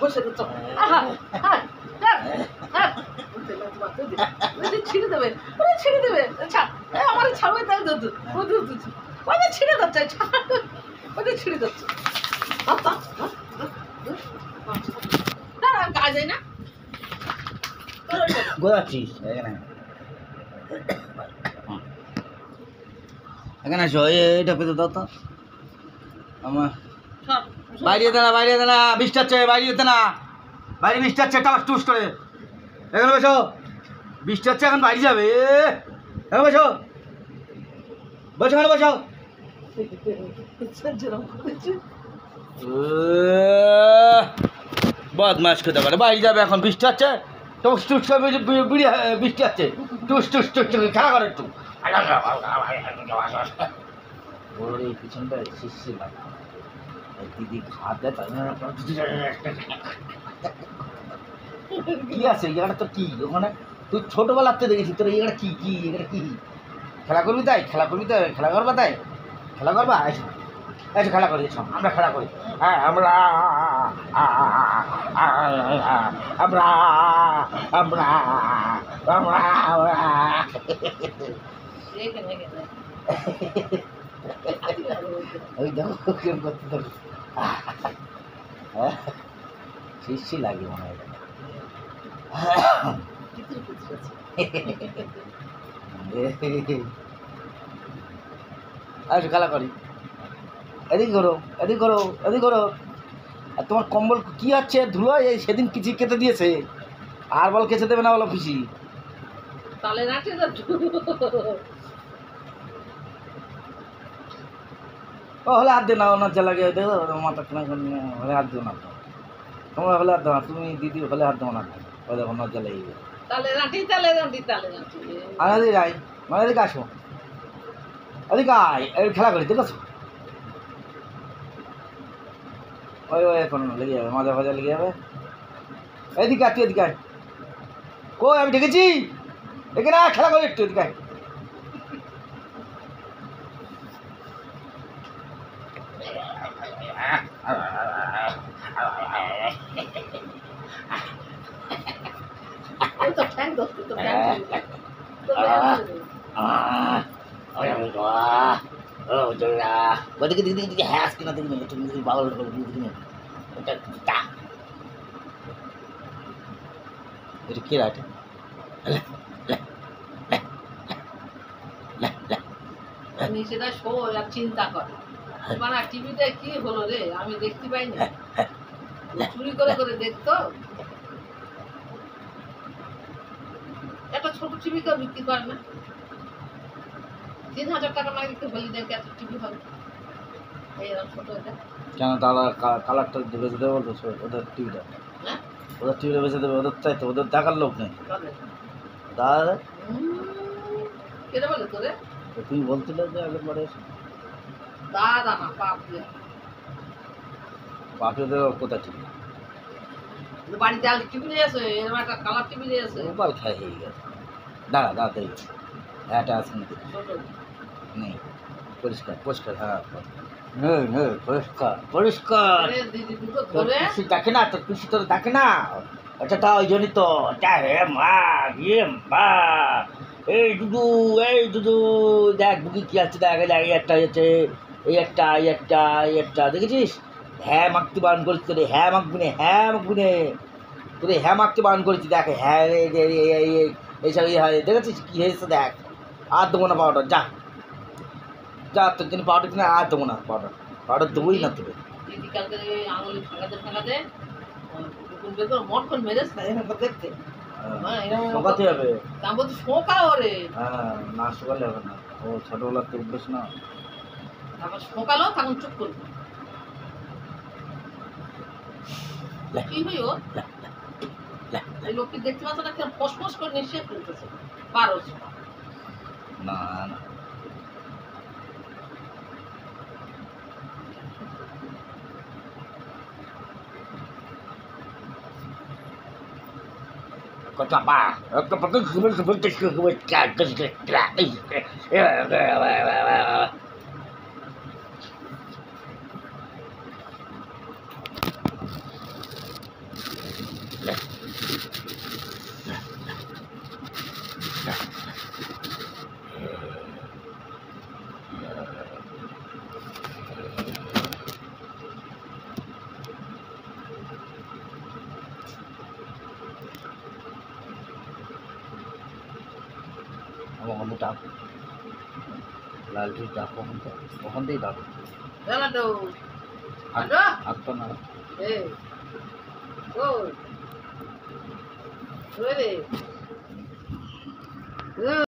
বসে ছিঁড়ে দেবে ছিঁড়ে দেবে আমার ছাড়বে তাই ওদের ছিঁড়ে যাচ্ছে ওদের ছিঁড়ে যাচ্ছে কাজ যায় না গোদাচ্ছিস এখানে আসো এটা পেতে দাও তো আমার বাইরে দাঁড়া বৃষ্টি হচ্ছে বাইরে যেতে না বাইরে বৃষ্টি হচ্ছে টাস টুস করে এখানে বসো বৃষ্টি হচ্ছে এখন বাইরে যাবে এখানে বসো এখানে বসো বদমাস খেতে পারে বাইরে যাবে এখন বৃষ্টি হচ্ছে টুস টুস করে বৃষ্টি হচ্ছে টুস টুস টুস খেলা করে একটু বড় এই পিছনটা শিশি লাগে দিদি খাতে কি আছে এটা তো কি ওখানে তুই ছোটবেলার তো দেখেছি তোর এটা কি কি এটা কি খেলা করবি তাই খেলা করবা তাই খেলা করবা এসো খেলা করি আমরা খেলা করি হ্যাঁ আমরা আমরা আমরা আমরা ওই দেখো কেউ করতে থাকো শিশি লাগে মনে হয় আচ্ছা খেলা করি এদিক করো আর তোমার কম্বল কি আছে ধুলো এই সেদিন কিছু কেটে দিয়েছে আর বল কেচে দেবে না বলো পিসি তাহলে নাচে ও হলে হাত দিও না ওনার যা লাগে দেখো মাথা কেনা হলে হাত দিও না তোমরা হলে হাত দেও না তুমি দিদি হলে হাত দেও না ওই দেখো ওনার যা লেগে আর এদিকে আয় মানে এদিকে আসো এদিকে আয় এই খেলা করি দেখেছো ওই এখন লেগে যাবে মাজা ভাজা লেগে যাবে এদিকে তুই এদিকে আয় কই আমি দেখেছি এখানে খেলা করি একটু এদিকে আয় ওদিকে হ্যাস কিনা দেখবি তুমি বাবল এটা কে রাটে সেটা শো আর চিন্তা করে মানে টিভিতে কি হলো রে আমি দেখতে পাইনি চুরি করে করে দেখতো একটা ছোট টিভি কেউ বিক্রি করে না 3000 টাকা লাগে একটু বলি দেখে এত টিভি হবে এইরকম ছোট এটা কেন তারা কালারটা বেঁচে দেবে বলতো ওদের টিভিটা ওদের টিভিটা বেঁচে দেবে ওদের চাই তো ওদের দেখার লোক নেই দাদা কেটে বলে তোরে তুমি বলছিলে যে আগের বারে দাদা না পাপড়ি দেবে কোথায় টিভি বাড়িতে আল টিভি নিয়ে আসে এরকম একটা কালার টিভি নিয়ে আসে ওবার খাই হয়ে গেছে দাঁড়া তাই এটা আছে নেই পরিষ্কার হ্যাঁ পরিষ্কার পিসি দেখে না তোর পিসি তোর দেখে না এটা ওই জন্যই তো হে মা এই দুদু দেখ বুকি কি আছে দেখ এই একটা হয়েছে এই একটা দেখেছিস হ্যাঁ মাখতে বারণ করেছি তোরে হ্যাঁ মাখবি নে তোরে হ্যাঁ মাখতে বারণ করেছি দেখ হ্যাঁ এইসব হয় দেখেছিস কি হয়েছে দেখ আর দেবো না পাউডার যা তোর জন্য পাউডার কিনে আর দেবো না পাউডার দেবোই না তোকে শোকাতে হবে হ্যাঁ না শোকালে হবে না ও ছোটবেলার তো উঠবেস না শোকালো তখন চুপ করবো কি হইও এই লোককে দেখতে পাচ্ছ না কেমন ফসফস করে নিঃশ্বাস ফেলতেছে পারস না না Kota apa? Kebetulan kamu tak lalu tak pohon tidak জানা তো আদা apa nama এই ও ওরে